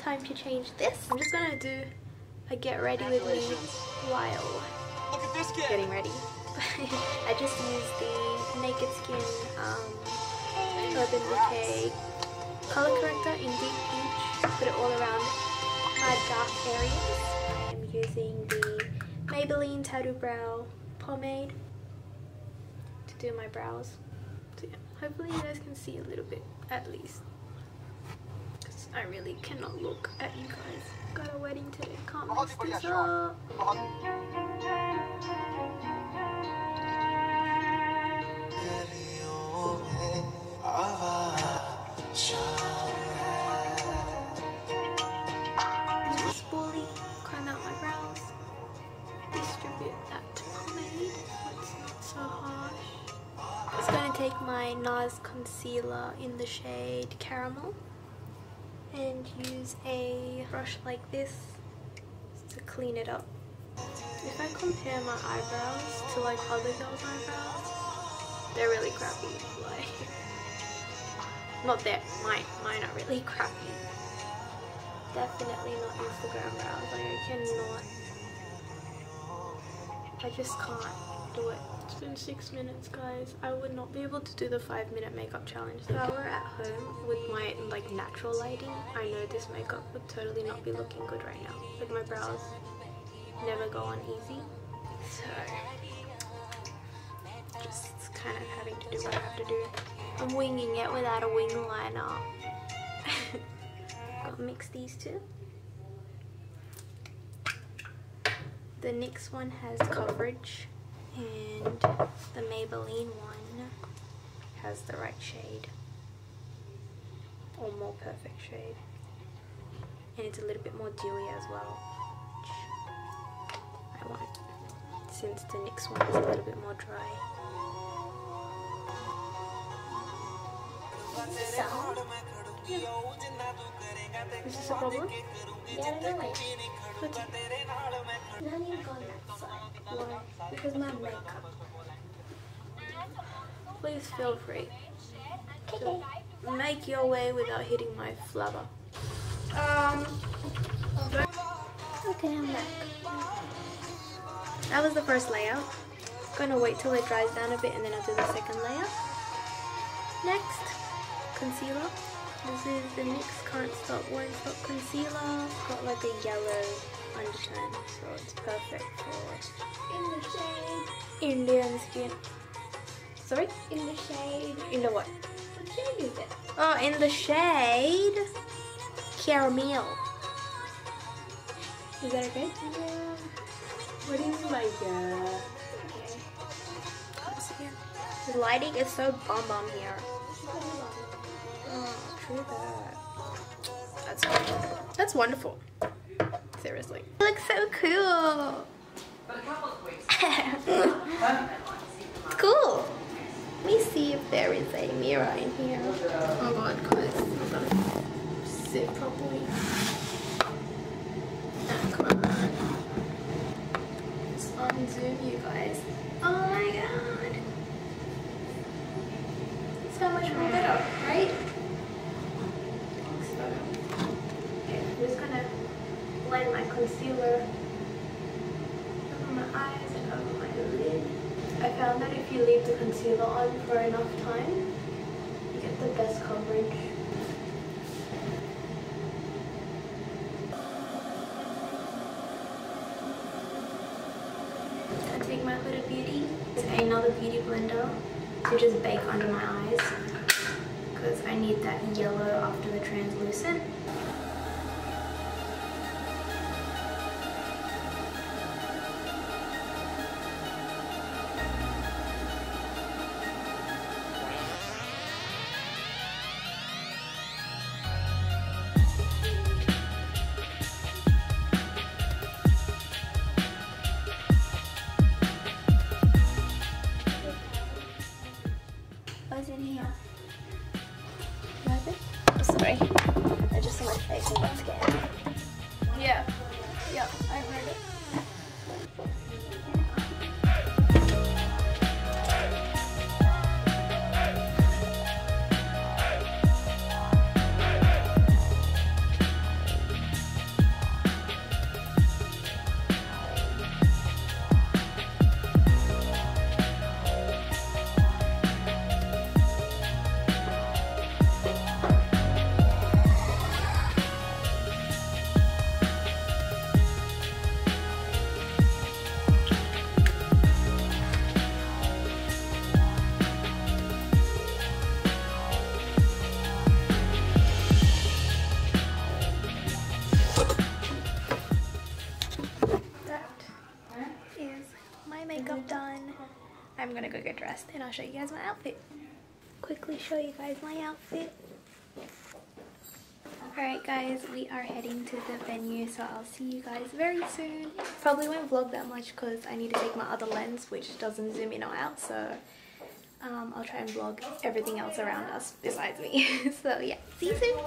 time to change this. I'm just gonna do a get ready with me while getting ready. I just used the Naked Skin Urban Decay color corrector in Deep Peach. Put it all around my dark areas. I am using the Maybelline Tattoo Brow Pomade to do my brows. So yeah, hopefully you guys can see a little bit at least. Because I really cannot look at you guys. Got a wedding today, can't mess this up. Spoolie, comb out my brows, distribute that pomade so it's not so harsh. I'm just going to take my NARS concealer in the shade Caramel and use a brush like this to clean it up. If I compare my eyebrows to like other girls' eyebrows, they're really crappy. Like, not that mine are really crappy. Definitely not Instagram brows. Like I just can't do it. It's been 6 minutes, guys. I would not be able to do the 5-minute makeup challenge. If I were at home with my like natural lighting, I know this makeup would totally not be looking good right now. Like my brows never go on easy. So just kind of having to do what I have to do. I'm winging it without a wing liner. Gotta mix these two. The NYX one has coverage and the Maybelline one has the right shade, or more perfect shade, and it's a little bit more dewy as well, which I want since the NYX one is a little bit more dry. So, yeah. Is this a problem? Yeah, I know it. What's it? Now you go on that side. Why? Because my makeup. Please feel free Okay. to make your way without hitting my flubber. Okay, I'm back. That was the first layer. Gonna wait till it dries down a bit and then I'll do the second layer. Next, concealer. This is the NYX Can't Stop Won't Stop concealer. It's got like a yellow undertone, so it's perfect for In the shade. Indian skin. Sorry? In the shade. In the what? What shade is it? Oh, in the shade Caramel. Is that okay? Yeah. What do you mean by that? Okay. Close again. The lighting is so bomb here. Oh, true that. That's wonderful. Seriously. It looks so cool. Cool. Let me see if there is a mirror in here. Oh god, guys. I'm gonna sit properly. Ah, come on. Let's unzoom you guys. Oh my god. So much more better, right? So, okay, I'm just gonna blend my concealer over my eyes and over my lid. I found that if you leave the concealer on for enough time, you get the best coverage. I take my Huda Beauty, another beauty blender, to just bake under my eyes because I need that yellow after the translucent. What's in here? Rabbit? Oh, sorry. I just saw my face and got scared. Yeah. Yeah, I heard it. first, and I'll show you guys my outfit. Quickly show you guys my outfit. Alright guys, we are heading to the venue, so I'll see you guys very soon. Probably won't vlog that much because I need to take my other lens which doesn't zoom in or out, so I'll try and vlog everything else around us besides me. So yeah, see you soon!